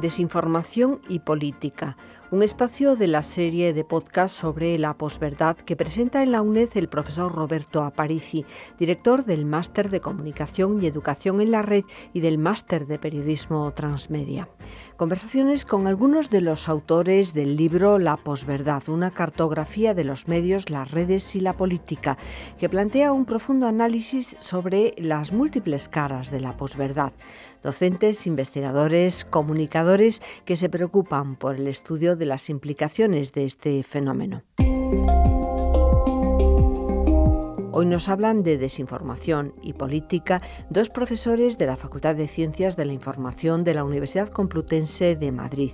Desinformación y política, un espacio de la serie de podcast sobre la posverdad que presenta en la UNED el profesor Roberto Aparici, director del Máster de Comunicación y Educación en la Red y del Máster de Periodismo Transmedia. Conversaciones con algunos de los autores del libro La posverdad, una cartografía de los medios, las redes y la política, que plantea un profundo análisis sobre las múltiples caras de la posverdad. Docentes, investigadores, comunicadores que se preocupan por el estudio de las implicaciones de este fenómeno. Hoy nos hablan de desinformación y política dos profesores de la Facultad de Ciencias de la Información de la Universidad Complutense de Madrid.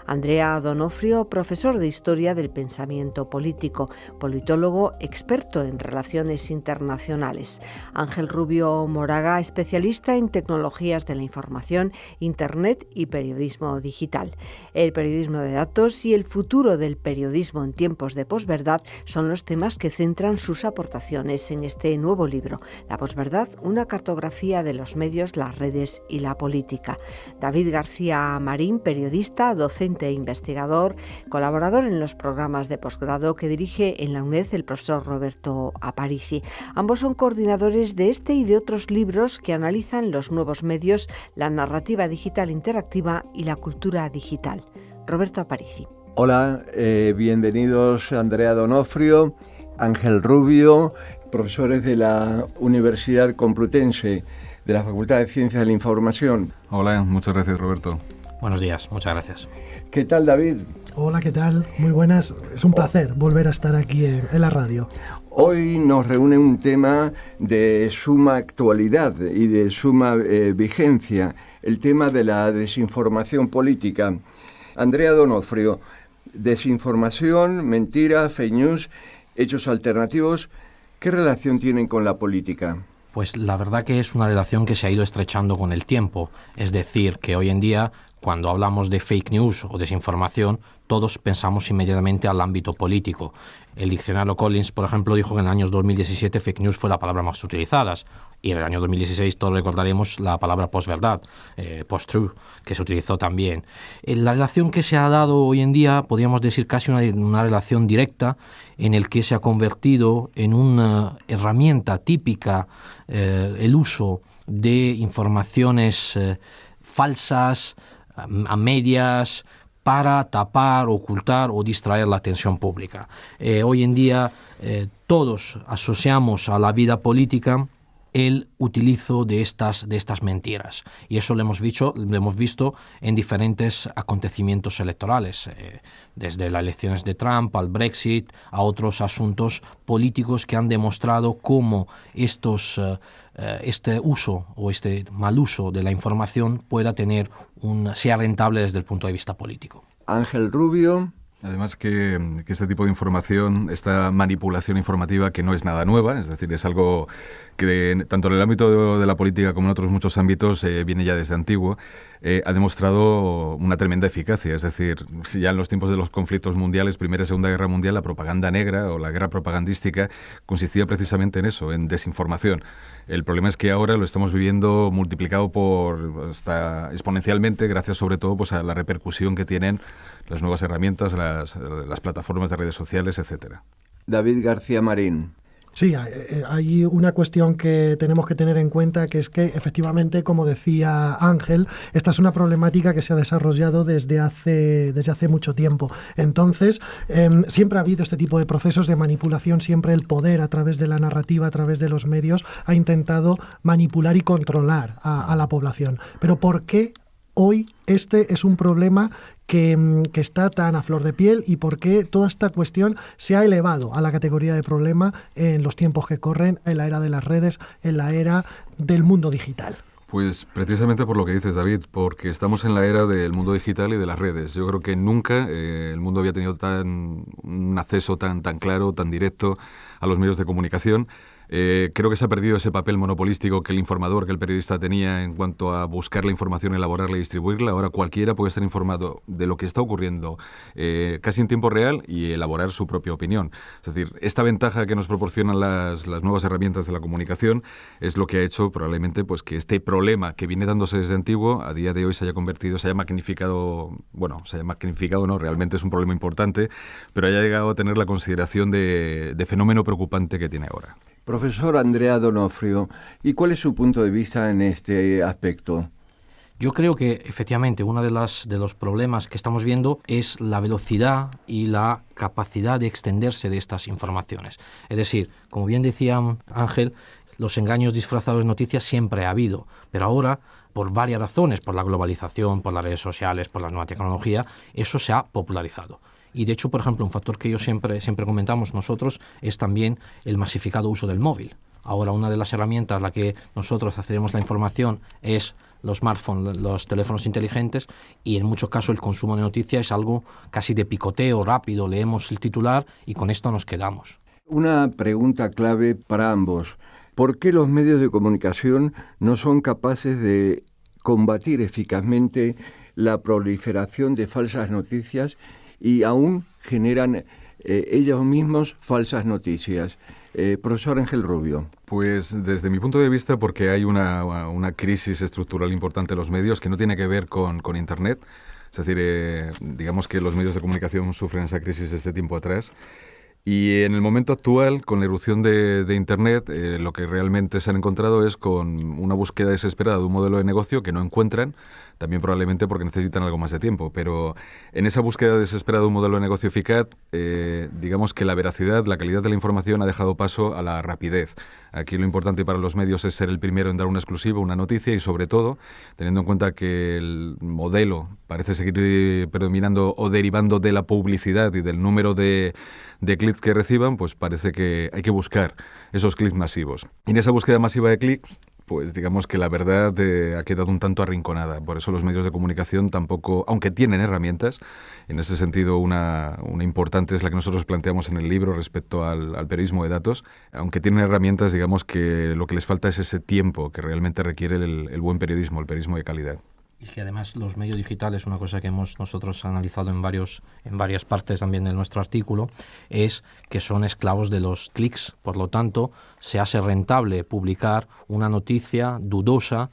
Andrea Donofrio, profesor de Historia del Pensamiento Político, politólogo experto en relaciones internacionales. Ángel Rubio Moraga, especialista en tecnologías de la información, Internet y periodismo digital. El periodismo de datos y el futuro del periodismo en tiempos de posverdad son los temas que centran sus aportaciones en este nuevo libro, La posverdad, una cartografía de los medios, las redes y la política. David García Marín, periodista, docente e investigador, colaborador en los programas de posgrado que dirige en la UNED el profesor Roberto Aparici. Ambos son coordinadores de este y de otros libros que analizan los nuevos medios, la narrativa digital interactiva y la cultura digital. Roberto Aparici. Hola, bienvenidos Andrea Donofrio, Ángel Rubio, profesores de la Universidad Complutense, de la Facultad de Ciencias de la Información. Hola, muchas gracias, Roberto. Buenos días, muchas gracias. ¿Qué tal, David? Hola, ¿qué tal? Muy buenas. Es un placer volver a estar aquí en la radio. Hoy nos reúne un tema de suma actualidad y de suma vigencia, el tema de la desinformación política. Andrea Donofrio, desinformación, mentira, fake news, hechos alternativos, ¿qué relación tienen con la política? Pues la verdad que es una relación que se ha ido estrechando con el tiempo. Es decir, que hoy en día, cuando hablamos de fake news o desinformación, todos pensamos inmediatamente al ámbito político. El diccionario Collins, por ejemplo, dijo que en el año 2017 fake news fue la palabra más utilizada. Y en el año 2016 todos recordaremos la palabra posverdad, post-truth, que se utilizó también. La relación que se ha dado hoy en día, podríamos decir casi una relación directa, en el que se ha convertido en una herramienta típica el uso de informaciones falsas, a medias, para tapar, ocultar o distraer la atención pública. Hoy en día todos asociamos a la vida política el utilizo de estas mentiras. Y eso lo hemos visto en diferentes acontecimientos electorales, desde las elecciones de Trump al Brexit, a otros asuntos políticos que han demostrado cómo este uso o este mal uso de la información sea rentable desde el punto de vista político. Ángel Rubio. Además que este tipo de información, esta manipulación informativa que no es nada nueva, es decir, es algo que tanto en el ámbito de la política como en otros muchos ámbitos viene ya desde antiguo, ha demostrado una tremenda eficacia. Es decir, ya en los tiempos de los conflictos mundiales, Primera y Segunda Guerra Mundial, la propaganda negra o la guerra propagandística consistía precisamente en eso, en desinformación. El problema es que ahora lo estamos viviendo multiplicado hasta exponencialmente, gracias sobre todo pues, a la repercusión que tienen las nuevas herramientas, las plataformas de redes sociales, etcétera. David García Marín. Sí, hay una cuestión que tenemos que tener en cuenta, que es que efectivamente, como decía Ángel, esta es una problemática que se ha desarrollado desde hace mucho tiempo. Entonces, siempre ha habido este tipo de procesos de manipulación, siempre el poder a través de la narrativa, a través de los medios, ha intentado manipular y controlar a la población. Pero ¿por qué hoy este es un problema que está tan a flor de piel y por qué toda esta cuestión se ha elevado a la categoría de problema en los tiempos que corren, en la era de las redes, en la era del mundo digital? Pues precisamente por lo que dices, David, porque estamos en la era del mundo digital y de las redes. Yo creo que nunca el mundo había tenido un acceso tan claro, tan directo a los medios de comunicación. Creo que se ha perdido ese papel monopolístico que el informador, que el periodista tenía en cuanto a buscar la información, elaborarla y distribuirla. Ahora cualquiera puede estar informado de lo que está ocurriendo casi en tiempo real y elaborar su propia opinión. Es decir, esta ventaja que nos proporcionan las nuevas herramientas de la comunicación es lo que ha hecho probablemente pues, que este problema que viene dándose desde antiguo, a día de hoy se haya magnificado, no, realmente es un problema importante, pero haya llegado a tener la consideración de fenómeno preocupante que tiene ahora. Profesor Andrea D'Onofrio, ¿y cuál es su punto de vista en este aspecto? Yo creo que efectivamente uno de los problemas que estamos viendo es la velocidad y la capacidad de extenderse de estas informaciones. Es decir, como bien decía Ángel, los engaños disfrazados de noticias siempre ha habido, pero ahora, por varias razones, por la globalización, por las redes sociales, por la nueva tecnología, eso se ha popularizado. Y de hecho, por ejemplo, un factor que yo siempre comentamos nosotros es también el masificado uso del móvil. Ahora una de las herramientas a la que nosotros accedemos la información es los smartphones, los teléfonos inteligentes, y en muchos casos el consumo de noticias es algo casi de picoteo rápido, leemos el titular y con esto nos quedamos. Una pregunta clave para ambos. ¿Por qué los medios de comunicación no son capaces de combatir eficazmente la proliferación de falsas noticias y aún generan ellos mismos falsas noticias? Profesor Ángel Rubio. Pues desde mi punto de vista, porque hay una crisis estructural importante en los medios que no tiene que ver con Internet. Es decir, digamos que los medios de comunicación sufren esa crisis desde tiempo atrás. Y en el momento actual, con la irrupción de Internet, lo que realmente se han encontrado es con una búsqueda desesperada de un modelo de negocio que no encuentran, también probablemente porque necesitan algo más de tiempo. Pero en esa búsqueda desesperada de un modelo de negocio eficaz, digamos que la veracidad, la calidad de la información ha dejado paso a la rapidez. Aquí lo importante para los medios es ser el primero en dar una exclusiva, una noticia, y sobre todo, teniendo en cuenta que el modelo parece seguir predominando o derivando de la publicidad y del número de clics que reciban, pues parece que hay que buscar esos clics masivos. Y en esa búsqueda masiva de clics, pues digamos que la verdad ha quedado un tanto arrinconada. Por eso los medios de comunicación tampoco, aunque tienen herramientas, en ese sentido una importante es la que nosotros planteamos en el libro respecto al periodismo de datos, aunque tienen herramientas, digamos que lo que les falta es ese tiempo que realmente requiere el buen periodismo, el periodismo de calidad. Y que además los medios digitales, una cosa que hemos nosotros analizado en varias partes también de nuestro artículo, es que son esclavos de los clics. Por lo tanto, se hace rentable publicar una noticia dudosa,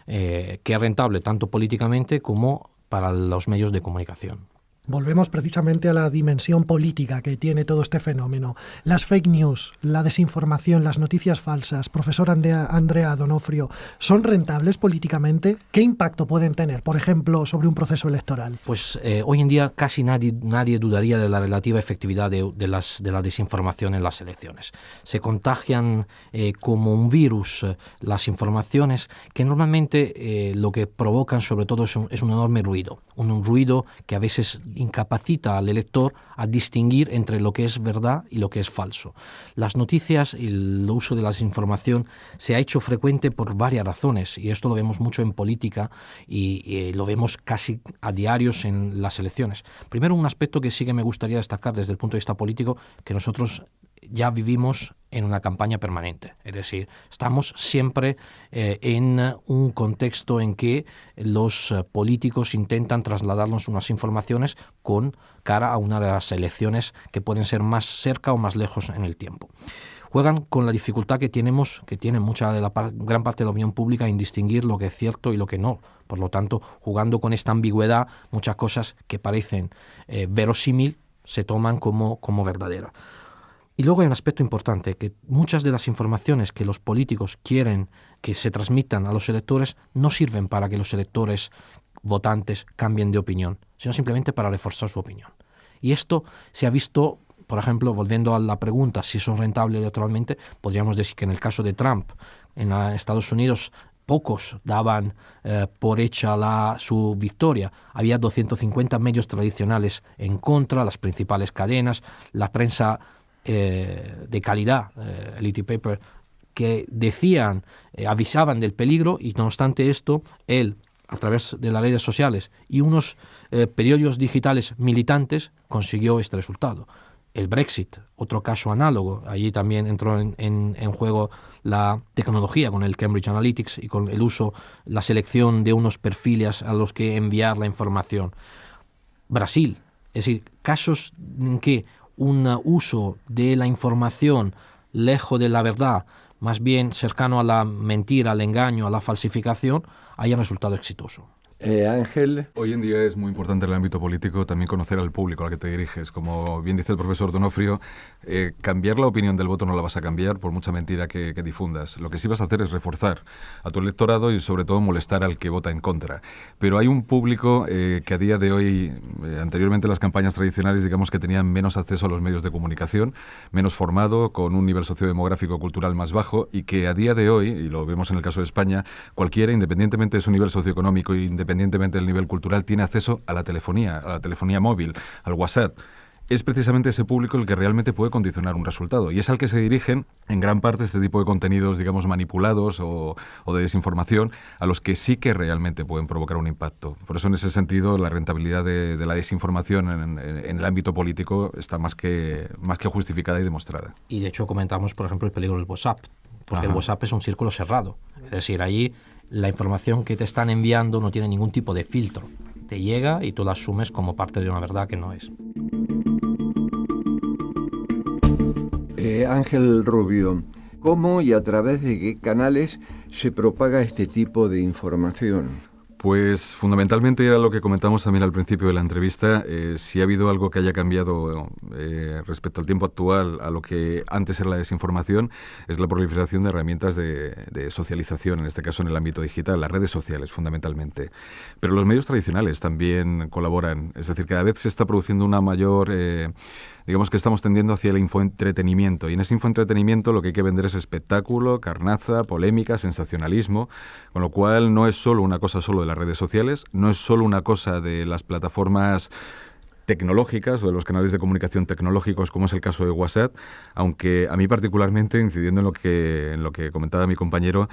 que es rentable tanto políticamente como para los medios de comunicación. Volvemos precisamente a la dimensión política que tiene todo este fenómeno. Las fake news, la desinformación, las noticias falsas, profesor Andrea D'Onofrio, ¿son rentables políticamente? ¿Qué impacto pueden tener, por ejemplo, sobre un proceso electoral? Pues hoy en día casi nadie dudaría de la relativa efectividad de la desinformación en las elecciones. Se contagian como un virus las informaciones que normalmente lo que provocan sobre todo es un enorme ruido. Un ruido que a veces incapacita al elector a distinguir entre lo que es verdad y lo que es falso. Las noticias y el uso de la desinformación se ha hecho frecuente por varias razones, y esto lo vemos mucho en política y lo vemos casi a diarios en las elecciones. Primero, un aspecto que sí que me gustaría destacar desde el punto de vista político, que nosotros ya vivimos en una campaña permanente. Es decir, estamos siempre en un contexto en que los políticos intentan trasladarnos unas informaciones con cara a una de las elecciones que pueden ser más cerca o más lejos en el tiempo. Juegan con la dificultad que tiene gran parte de la opinión pública en distinguir lo que es cierto y lo que no. Por lo tanto, jugando con esta ambigüedad, muchas cosas que parecen verosímil se toman como verdaderas. Y luego hay un aspecto importante, que muchas de las informaciones que los políticos quieren que se transmitan a los electores no sirven para que los electores votantes cambien de opinión, sino simplemente para reforzar su opinión. Y esto se ha visto, por ejemplo, volviendo a la pregunta si son rentables electoralmente, podríamos decir que en el caso de Trump, en Estados Unidos, pocos daban por hecha su victoria. Había 250 medios tradicionales en contra, las principales cadenas, la prensa de calidad, Elite Paper, que decían, avisaban del peligro, y no obstante esto, él, a través de las redes sociales y unos periódicos digitales militantes, consiguió este resultado. el Brexit, otro caso análogo. Allí también entró en juego la tecnología con el Cambridge Analytics y con el uso, la selección de unos perfiles a los que enviar la información. Brasil, es decir, casos en que un uso de la información lejos de la verdad, más bien cercano a la mentira, al engaño, a la falsificación, haya resultado exitoso. Ángel. Hoy en día es muy importante en el ámbito político también conocer al público al que te diriges. Como bien dice el profesor Donofrio, cambiar la opinión del voto no la vas a cambiar por mucha mentira que difundas. Lo que sí vas a hacer es reforzar a tu electorado y sobre todo molestar al que vota en contra. Pero hay un público que a día de hoy, anteriormente las campañas tradicionales, digamos que tenían menos acceso a los medios de comunicación, menos formado, con un nivel sociodemográfico cultural más bajo, y que a día de hoy, y lo vemos en el caso de España, cualquiera, independientemente de su nivel socioeconómico e independientemente del nivel cultural, tiene acceso a la telefonía móvil, al WhatsApp. Es precisamente ese público el que realmente puede condicionar un resultado, y es al que se dirigen en gran parte este tipo de contenidos, digamos, manipulados o de desinformación, a los que sí que realmente pueden provocar un impacto. Por eso, en ese sentido, la rentabilidad de la desinformación en el ámbito político está más que justificada y demostrada. Y de hecho comentamos, por ejemplo, el peligro del WhatsApp, porque el WhatsApp es un círculo cerrado. Es decir, allí la información que te están enviando no tiene ningún tipo de filtro. Te llega y tú la asumes como parte de una verdad que no es. Ángel Rubio, ¿cómo y a través de qué canales se propaga este tipo de información? Pues fundamentalmente era lo que comentamos también al principio de la entrevista. Si ha habido algo que haya cambiado respecto al tiempo actual a lo que antes era la desinformación, es la proliferación de herramientas de socialización, en este caso en el ámbito digital, las redes sociales fundamentalmente. Pero los medios tradicionales también colaboran, es decir, cada vez se está produciendo una mayor... digamos que estamos tendiendo hacia el infoentretenimiento, y en ese infoentretenimiento lo que hay que vender es espectáculo, carnaza, polémica, sensacionalismo, con lo cual no es solo una cosa solo de las redes sociales, no es solo una cosa de las plataformas tecnológicas o de los canales de comunicación tecnológicos, como es el caso de WhatsApp, aunque a mí particularmente, incidiendo en lo que comentaba mi compañero,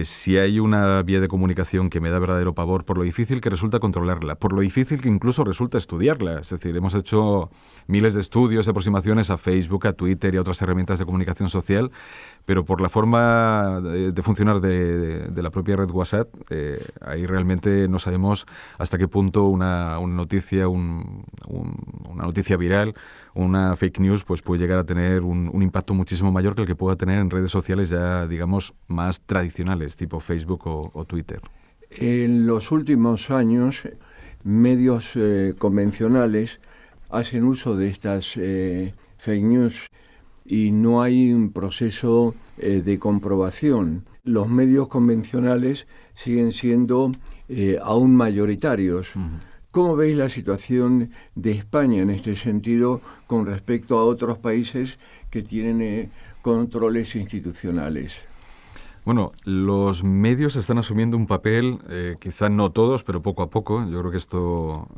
si hay una vía de comunicación que me da verdadero pavor por lo difícil que resulta controlarla, por lo difícil que incluso resulta estudiarla. Es decir, hemos hecho miles de estudios y aproximaciones a Facebook, a Twitter y a otras herramientas de comunicación social, pero por la forma de funcionar de la propia red WhatsApp, ahí realmente no sabemos hasta qué punto una noticia, una noticia viral, una fake news, pues puede llegar a tener un impacto muchísimo mayor que el que pueda tener en redes sociales ya, digamos, más tradicionales, tipo Facebook o Twitter. En los últimos años, medios convencionales hacen uso de estas fake news y no hay un proceso de comprobación. Los medios convencionales siguen siendo aún mayoritarios. Uh-huh. ¿Cómo veis la situación de España en este sentido con respecto a otros países que tienen controles institucionales? Bueno, los medios están asumiendo un papel, quizá no todos, pero poco a poco. Yo creo que esto,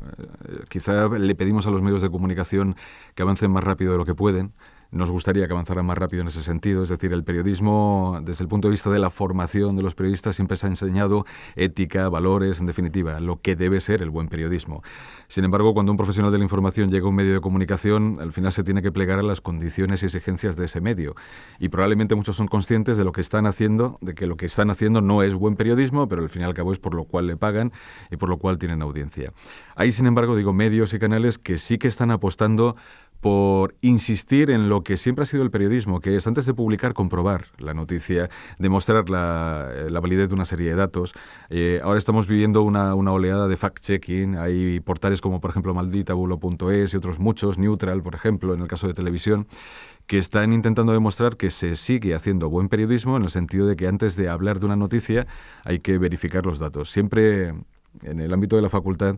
quizá le pedimos a los medios de comunicación que avancen más rápido de lo que pueden. Nos gustaría que avanzaran más rápido en ese sentido. Es decir, el periodismo, desde el punto de vista de la formación de los periodistas, siempre se ha enseñado ética, valores, en definitiva, lo que debe ser el buen periodismo. Sin embargo, cuando un profesional de la información llega a un medio de comunicación, al final se tiene que plegar a las condiciones y exigencias de ese medio. Y probablemente muchos son conscientes de lo que están haciendo, de que lo que están haciendo no es buen periodismo, pero al fin y al cabo es por lo cual le pagan y por lo cual tienen audiencia. Hay, sin embargo, medios y canales que sí que están apostando por insistir en lo que siempre ha sido el periodismo, que es, antes de publicar, comprobar la noticia, demostrar la validez de una serie de datos. Ahora estamos viviendo una oleada de fact-checking. Hay portales como, por ejemplo, malditabulo.es y otros muchos, Neutral, por ejemplo, en el caso de televisión, que están intentando demostrar que se sigue haciendo buen periodismo, en el sentido de que antes de hablar de una noticia hay que verificar los datos. Siempre, en el ámbito de la facultad,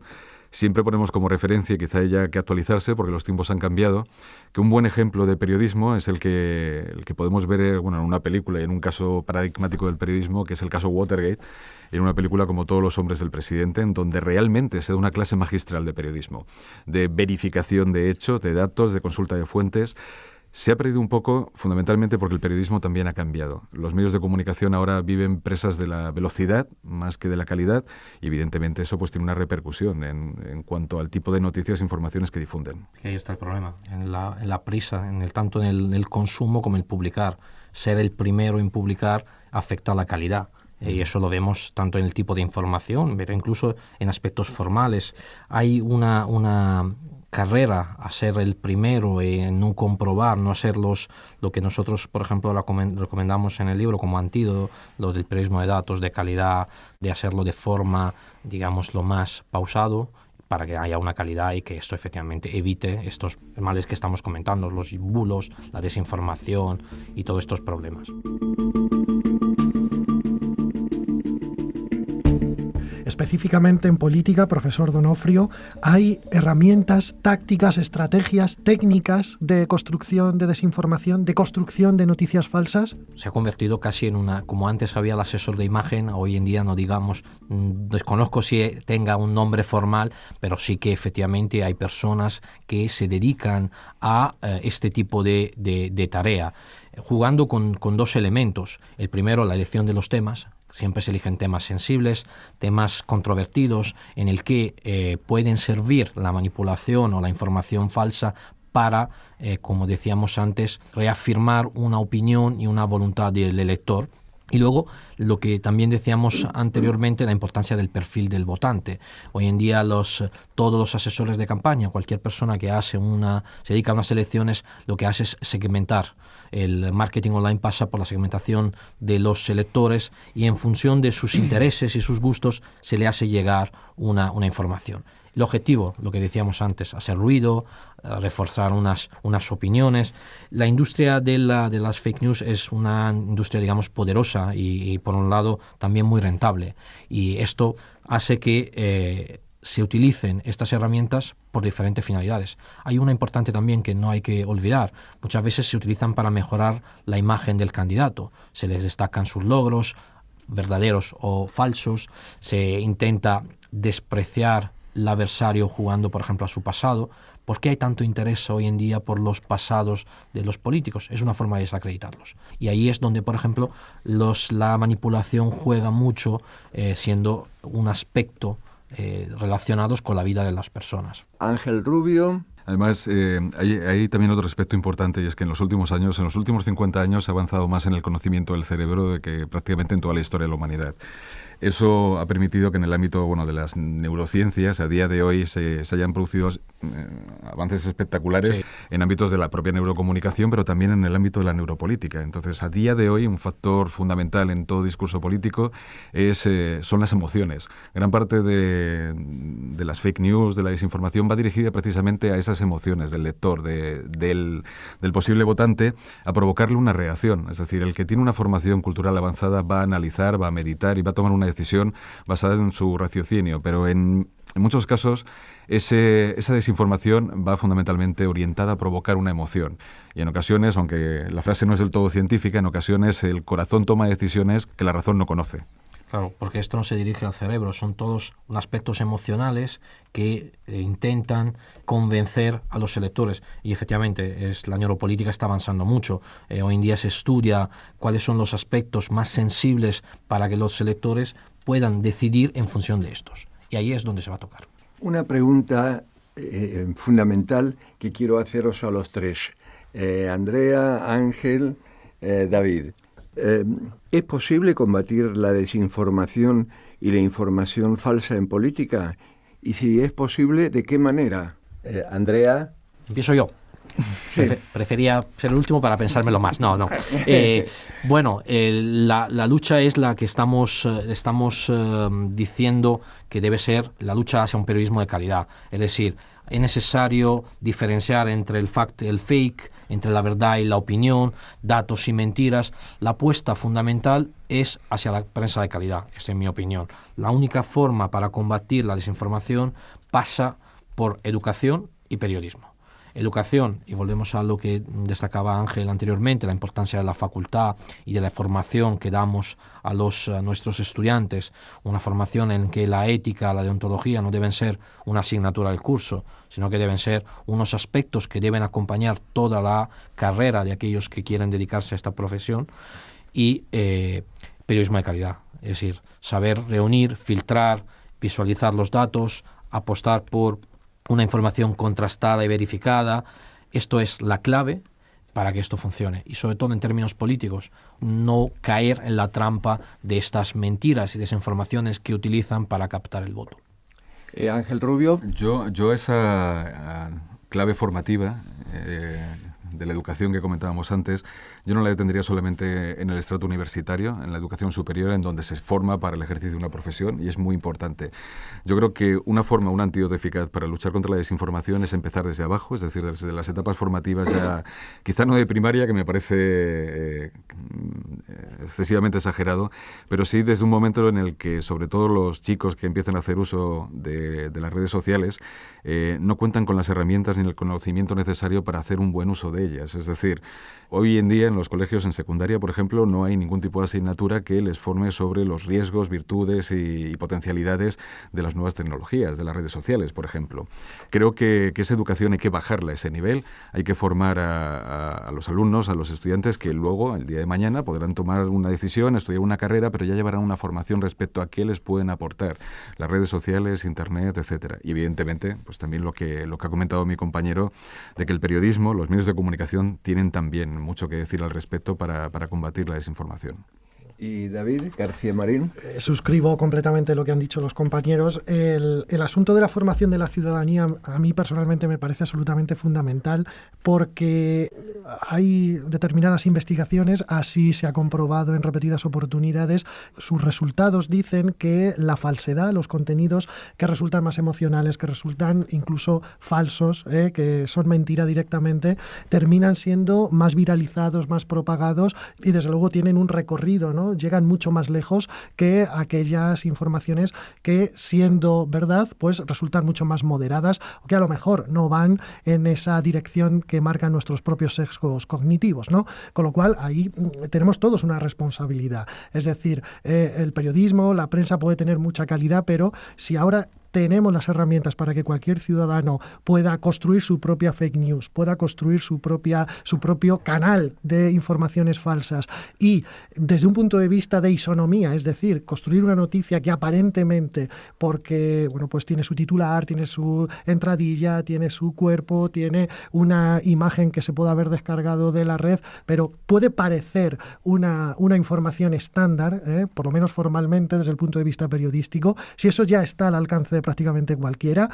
siempre ponemos como referencia, y quizá haya que actualizarse porque los tiempos han cambiado, que un buen ejemplo de periodismo es el que podemos ver en una película y en un caso paradigmático del periodismo, que es el caso Watergate, en una película como Todos los hombres del presidente, en donde realmente se da una clase magistral de periodismo, de verificación de hechos, de datos, de consulta de fuentes. Se ha perdido un poco, fundamentalmente porque el periodismo también ha cambiado. Los medios de comunicación ahora viven presas de la velocidad más que de la calidad y evidentemente eso pues tiene una repercusión en cuanto al tipo de noticias e informaciones que difunden. Ahí está el problema, en la prisa, tanto en el consumo como en el publicar. Ser el primero en publicar afecta a la calidad. Y eso lo vemos tanto en el tipo de información, pero incluso en aspectos formales. Hay una carrera a ser el primero en no comprobar, no hacer lo que nosotros, por ejemplo, recomendamos en el libro como antídoto, lo del periodismo de datos, de calidad, de hacerlo de forma, digamos, lo más pausado, para que haya una calidad y que esto efectivamente evite estos males que estamos comentando, los bulos, la desinformación y todos estos problemas. Específicamente en política, profesor Donofrio, ¿hay herramientas, tácticas, estrategias, técnicas de construcción de desinformación, de construcción de noticias falsas? Se ha convertido casi en como antes había el asesor de imagen, hoy en día no digamos, desconozco si tenga un nombre formal, pero sí que efectivamente hay personas que se dedican a este tipo de tarea, jugando con dos elementos. El primero, la elección de los temas. Siempre se eligen temas sensibles, temas controvertidos, en el que pueden servir la manipulación o la información falsa para, como decíamos antes, reafirmar una opinión y una voluntad del elector. Y luego, lo que también decíamos anteriormente, la importancia del perfil del votante. Hoy en día todos los asesores de campaña, cualquier persona que se dedica a unas elecciones, lo que hace es segmentar. El marketing online pasa por la segmentación de los electores y en función de sus intereses y sus gustos se le hace llegar una información. El objetivo, lo que decíamos antes, hacer ruido, reforzar unas opiniones. La industria de las fake news es una industria, digamos, poderosa y por un lado también muy rentable. Y esto hace que se utilicen estas herramientas por diferentes finalidades. Hay una importante también que no hay que olvidar. Muchas veces se utilizan para mejorar la imagen del candidato. Se les destacan sus logros, verdaderos o falsos. Se intenta despreciar el adversario jugando, por ejemplo, a su pasado. ¿Por qué hay tanto interés hoy en día por los pasados de los políticos? Es una forma de desacreditarlos. Y ahí es donde, por ejemplo, la manipulación juega mucho, siendo un aspecto relacionados con la vida de las personas. Ángel Rubio. Además, hay también otro aspecto importante y es que en los últimos 50 años, se ha avanzado más en el conocimiento del cerebro de que prácticamente en toda la historia de la humanidad. Eso ha permitido que en el ámbito de las neurociencias a día de hoy se hayan producido avances espectaculares en ámbitos de la propia neurocomunicación, pero también en el ámbito de la neuropolítica. Entonces, a día de hoy, un factor fundamental en todo discurso político son las emociones. Gran parte de las fake news, de la desinformación, va dirigida precisamente a esas emociones del lector, del posible votante, a provocarle una reacción. Es decir, el que tiene una formación cultural avanzada va a analizar, va a meditar y va a tomar una decisión basada en su raciocinio, pero en muchos casos esa desinformación va fundamentalmente orientada a provocar una emoción. Y en ocasiones, aunque la frase no es del todo científica, en ocasiones el corazón toma decisiones que la razón no conoce. Claro, porque esto no se dirige al cerebro, son todos aspectos emocionales que intentan convencer a los electores. Y efectivamente, la neuropolítica está avanzando mucho. Hoy en día se estudia cuáles son los aspectos más sensibles para que los electores puedan decidir en función de estos. Y ahí es donde se va a tocar. Una pregunta fundamental que quiero haceros a los tres. Andrea, Ángel, David. ¿Es posible combatir la desinformación y la información falsa en política? Y si es posible, ¿de qué manera? Andrea. Empiezo yo. Sí. Prefería ser el último para pensármelo más. No. Bueno, la lucha es la que estamos diciendo que debe ser la lucha hacia un periodismo de calidad. Es decir, es necesario diferenciar entre el fact y el fake, entre la verdad y la opinión, datos y mentiras. La apuesta fundamental es hacia la prensa de calidad, esa es mi opinión. La única forma para combatir la desinformación pasa por educación y periodismo. Educación, y volvemos a lo que destacaba Ángel anteriormente, la importancia de la facultad y de la formación que damos a nuestros estudiantes, una formación en que la ética, la deontología no deben ser una asignatura del curso, sino que deben ser unos aspectos que deben acompañar toda la carrera de aquellos que quieren dedicarse a esta profesión, y periodismo de calidad, es decir, saber reunir, filtrar, visualizar los datos, apostar por una información contrastada y verificada. Esto es la clave para que esto funcione, y sobre todo en términos políticos, no caer en la trampa de estas mentiras y desinformaciones que utilizan para captar el voto. Ángel Rubio. Yo esa clave formativa de la educación que comentábamos antes, yo no la tendría solamente en el estrato universitario, en la educación superior, en donde se forma para el ejercicio de una profesión, y es muy importante. Yo creo que un antídoto eficaz para luchar contra la desinformación es empezar desde abajo, es decir, desde las etapas formativas ya, quizá no de primaria, que me parece excesivamente exagerado, pero sí desde un momento en el que, sobre todo los chicos que empiezan a hacer uso de las redes sociales, no cuentan con las herramientas ni el conocimiento necesario para hacer un buen uso de ellas. Es decir, hoy en día en los colegios en secundaria, por ejemplo, no hay ningún tipo de asignatura que les forme sobre los riesgos, virtudes y potencialidades de las nuevas tecnologías, de las redes sociales, por ejemplo. Creo que esa educación hay que bajarla a ese nivel, hay que formar a los alumnos, a los estudiantes, que luego, el día de mañana, podrán tomar una decisión, estudiar una carrera, pero ya llevarán una formación respecto a qué les pueden aportar las redes sociales, Internet, etcétera. Y evidentemente, pues también lo que ha comentado mi compañero, de que el periodismo, los medios de comunicación tienen también mucho que decir al respecto para combatir la desinformación. ¿Y David García Marín? Suscribo completamente lo que han dicho los compañeros. El asunto de la formación de la ciudadanía a mí personalmente me parece absolutamente fundamental, porque hay determinadas investigaciones, así se ha comprobado en repetidas oportunidades, sus resultados dicen que la falsedad, los contenidos que resultan más emocionales, que resultan incluso falsos, que son mentira directamente, terminan siendo más viralizados, más propagados, y desde luego tienen un recorrido, ¿no? Llegan mucho más lejos que aquellas informaciones que, siendo verdad, pues resultan mucho más moderadas, o que a lo mejor no van en esa dirección que marcan nuestros propios sesgos cognitivos, ¿no? Con lo cual ahí tenemos todos una responsabilidad. Es decir, el periodismo, la prensa puede tener mucha calidad, pero si ahora tenemos las herramientas para que cualquier ciudadano pueda construir su propia fake news, pueda construir su propio canal de informaciones falsas, y desde un punto de vista de isonomía, es decir, construir una noticia que aparentemente, porque bueno, pues tiene su titular, tiene su entradilla, tiene su cuerpo, tiene una imagen que se puede haber descargado de la red, pero puede parecer una información estándar, por lo menos formalmente desde el punto de vista periodístico, si eso ya está al alcance de prácticamente cualquiera.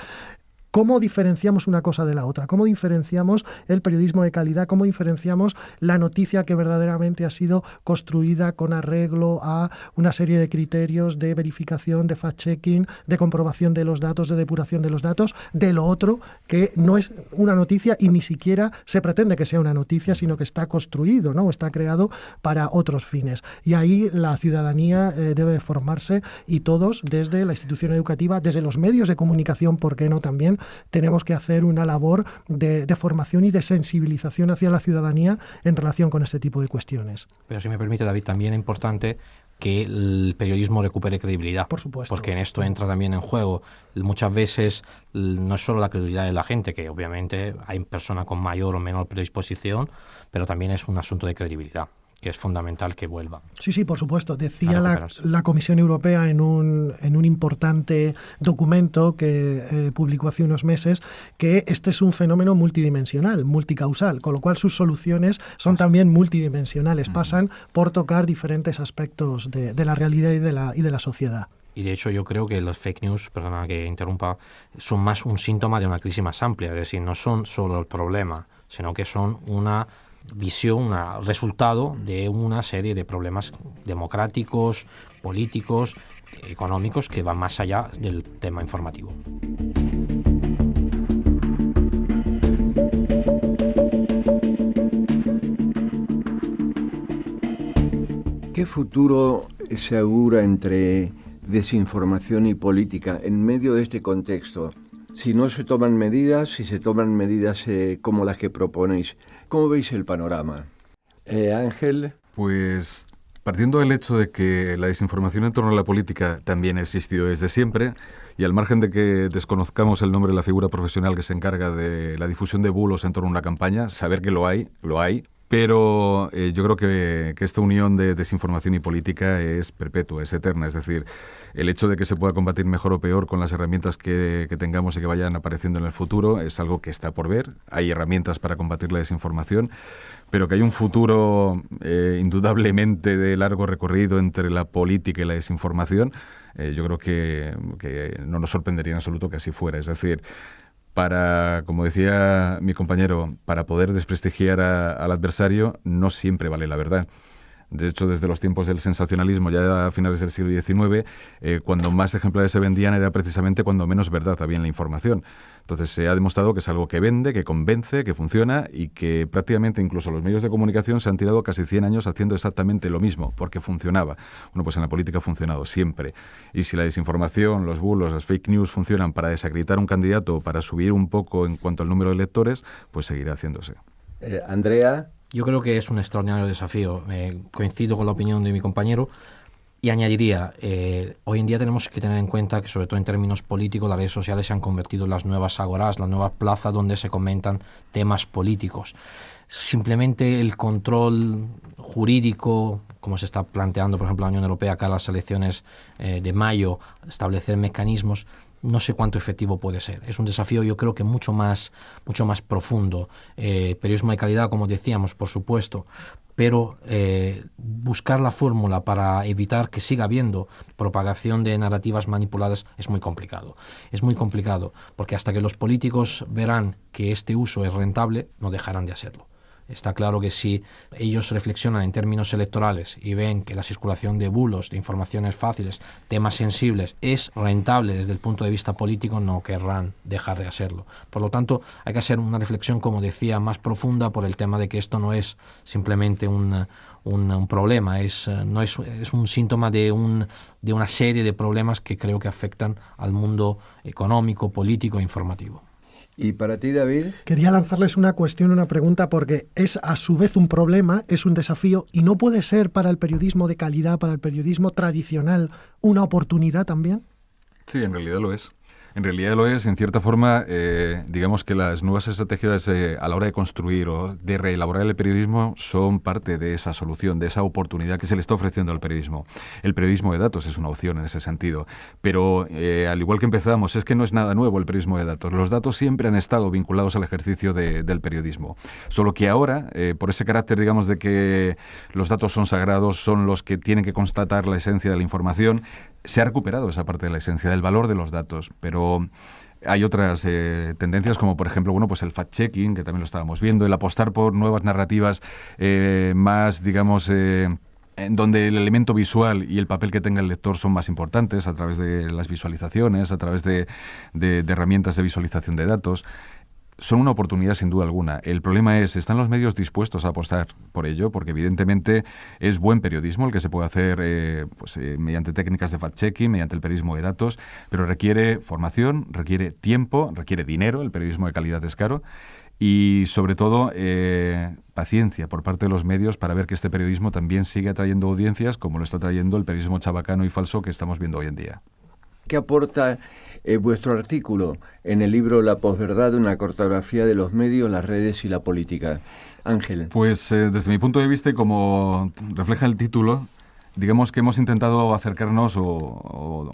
¿Cómo diferenciamos una cosa de la otra? ¿Cómo diferenciamos el periodismo de calidad? ¿Cómo diferenciamos la noticia que verdaderamente ha sido construida con arreglo a una serie de criterios de verificación, de fact-checking, de comprobación de los datos, de depuración de los datos, de lo otro que no es una noticia y ni siquiera se pretende que sea una noticia, sino que está construido, ¿no? Está creado para otros fines? Y ahí la ciudadanía debe formarse, y todos, desde la institución educativa, desde los medios de comunicación, ¿por qué no también? Tenemos que hacer una labor de formación y de sensibilización hacia la ciudadanía en relación con este tipo de cuestiones. Pero si me permite, David, también es importante que el periodismo recupere credibilidad. Por supuesto. Porque en esto entra también en juego. Muchas veces no es solo la credibilidad de la gente, que obviamente hay personas con mayor o menor predisposición, pero también es un asunto de credibilidad, que es fundamental que vuelva. Sí, por supuesto. Decía la Comisión Europea en un importante documento que publicó hace unos meses que este es un fenómeno multidimensional, multicausal, con lo cual sus soluciones son también multidimensionales, pasan por tocar diferentes aspectos de la realidad y de la sociedad. Y de hecho yo creo que los fake news, perdona que interrumpa, son más un síntoma de una crisis más amplia, es decir, no son solo el problema, sino que son una visión, un resultado de una serie de problemas democráticos, políticos, económicos, que van más allá del tema informativo. ¿Qué futuro se augura entre desinformación y política en medio de este contexto? Si no se toman medidas, si se toman medidas como las que proponéis, ¿cómo veis el panorama? Ángel. Pues partiendo del hecho de que la desinformación en torno a la política también ha existido desde siempre, y al margen de que desconozcamos el nombre de la figura profesional que se encarga de la difusión de bulos en torno a una campaña, saber que lo hay, pero yo creo que esta unión de desinformación y política es perpetua, es eterna. Es decir, el hecho de que se pueda combatir mejor o peor con las herramientas que tengamos y que vayan apareciendo en el futuro es algo que está por ver. Hay herramientas para combatir la desinformación, pero que hay un futuro indudablemente de largo recorrido entre la política y la desinformación, yo creo que no nos sorprendería en absoluto que así fuera. Es decir, como decía mi compañero, para poder desprestigiar al adversario no siempre vale la verdad. De hecho, desde los tiempos del sensacionalismo, ya a finales del siglo XIX, cuando más ejemplares se vendían era precisamente cuando menos verdad había en la información. Entonces se ha demostrado que es algo que vende, que convence, que funciona y que prácticamente incluso los medios de comunicación se han tirado casi 100 años haciendo exactamente lo mismo, porque funcionaba. Bueno, pues en la política ha funcionado siempre. Y si la desinformación, los bulos, las fake news funcionan para desacreditar un candidato o para subir un poco en cuanto al número de electores, pues seguirá haciéndose. Andrea. Yo creo que es un extraordinario desafío. Coincido con la opinión de mi compañero y añadiría, hoy en día tenemos que tener en cuenta que, sobre todo en términos políticos, las redes sociales se han convertido en las nuevas agorás, las nuevas plazas donde se comentan temas políticos. Simplemente el control jurídico, como se está planteando, por ejemplo, la Unión Europea, acá las elecciones de mayo, establecer mecanismos, no sé cuánto efectivo puede ser. Es un desafío, yo creo que mucho más profundo. Periodismo de calidad, como decíamos, por supuesto, pero buscar la fórmula para evitar que siga habiendo propagación de narrativas manipuladas es muy complicado. Es muy complicado, porque hasta que los políticos verán que este uso es rentable, no dejarán de hacerlo. Está claro que si ellos reflexionan en términos electorales y ven que la circulación de bulos, de informaciones fáciles, temas sensibles, es rentable desde el punto de vista político, no querrán dejar de hacerlo. Por lo tanto, hay que hacer una reflexión, como decía, más profunda por el tema de que esto no es simplemente un problema, es un síntoma de una serie de problemas que creo que afectan al mundo económico, político e informativo. ¿Y para ti, David? Quería lanzarles una cuestión, una pregunta, porque es a su vez un problema, es un desafío, y no puede ser para el periodismo de calidad, para el periodismo tradicional, una oportunidad también. Sí, en realidad lo es. En realidad lo es. En cierta forma, digamos que las nuevas estrategias a la hora de construir o de reelaborar el periodismo son parte de esa solución, de esa oportunidad que se le está ofreciendo al periodismo. El periodismo de datos es una opción en ese sentido, pero al igual que empezamos, es que no es nada nuevo el periodismo de datos. Los datos siempre han estado vinculados al ejercicio del periodismo, solo que ahora, por ese carácter, digamos, de que los datos son sagrados, son los que tienen que constatar la esencia de la información, se ha recuperado esa parte de la esencia, del valor de los datos, pero hay otras tendencias como, por ejemplo, pues el fact-checking, que también lo estábamos viendo, el apostar por nuevas narrativas más, digamos, en donde el elemento visual y el papel que tenga el lector son más importantes a través de las visualizaciones, a través de herramientas de visualización de datos. Son una oportunidad sin duda alguna. El problema es, ¿están los medios dispuestos a apostar por ello? Porque evidentemente es buen periodismo el que se puede hacer mediante técnicas de fact-checking, mediante el periodismo de datos, pero requiere formación, requiere tiempo, requiere dinero, el periodismo de calidad es caro, y sobre todo paciencia por parte de los medios para ver que este periodismo también sigue atrayendo audiencias como lo está trayendo el periodismo chabacano y falso que estamos viendo hoy en día. ¿Qué aporta vuestro artículo en el libro La posverdad, una cartografía de los medios, las redes y la política? Ángel. Pues desde mi punto de vista, y como refleja el título, digamos que hemos intentado acercarnos o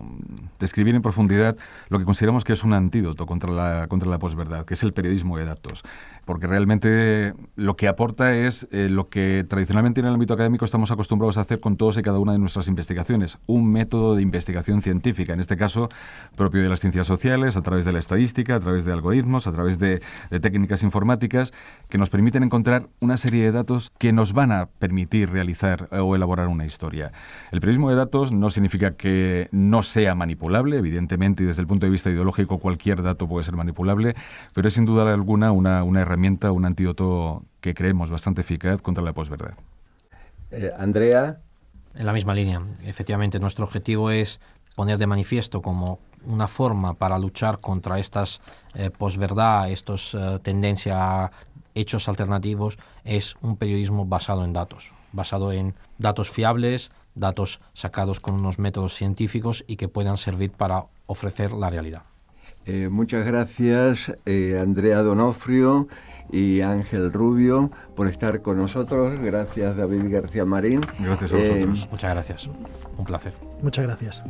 describir en profundidad lo que consideramos que es un antídoto contra la posverdad, que es el periodismo de datos. Porque realmente lo que aporta es lo que tradicionalmente en el ámbito académico estamos acostumbrados a hacer con todas y cada una de nuestras investigaciones, un método de investigación científica, en este caso propio de las ciencias sociales, a través de la estadística, a través de algoritmos, a través de técnicas informáticas, que nos permiten encontrar una serie de datos que nos van a permitir realizar o elaborar una historia. El periodismo de datos no significa que no sea manipulable, evidentemente, y desde el punto de vista ideológico cualquier dato puede ser manipulable, pero es sin duda alguna una herramienta, un antídoto que creemos bastante eficaz contra la posverdad. Andrea. En la misma línea. Efectivamente, nuestro objetivo es poner de manifiesto, como una forma para luchar contra estas posverdad, estas tendencias a hechos alternativos, es un periodismo basado en datos fiables, datos sacados con unos métodos científicos y que puedan servir para ofrecer la realidad. Muchas gracias, Andrea Donofrio y Ángel Rubio, por estar con nosotros. Gracias, David García Marín. Gracias a vosotros. Muchas gracias. Un placer. Muchas gracias.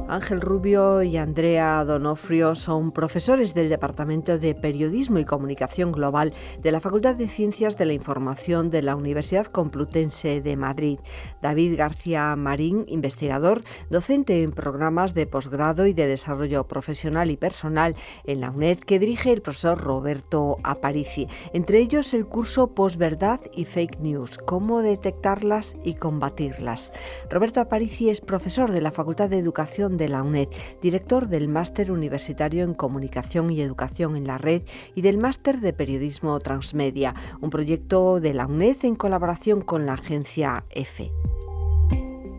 Ángel Rubio y Andrea Donofrio son profesores del Departamento de Periodismo y Comunicación Global de la Facultad de Ciencias de la Información de la Universidad Complutense de Madrid. David García Marín, investigador, docente en programas de posgrado y de desarrollo profesional y personal en la UNED, que dirige el profesor Roberto Aparici. Entre ellos el curso Posverdad y Fake News, cómo detectarlas y combatirlas. Roberto Aparici es profesor de la Facultad de Educación de la UNED, director del Máster Universitario en Comunicación y Educación en la Red y del Máster de Periodismo Transmedia, un proyecto de la UNED en colaboración con la agencia EFE.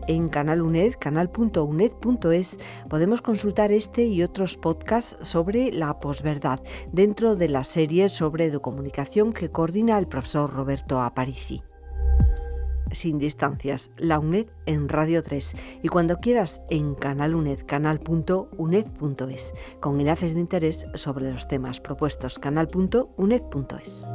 En Canal UNED, canal.uned.es, podemos consultar este y otros podcasts sobre la posverdad, dentro de la serie sobre educomunicación que coordina el profesor Roberto Aparici. Sin distancias, la UNED en Radio 3 y cuando quieras en Canal UNED, canal.uned.es, con enlaces de interés sobre los temas propuestos, canal.uned.es.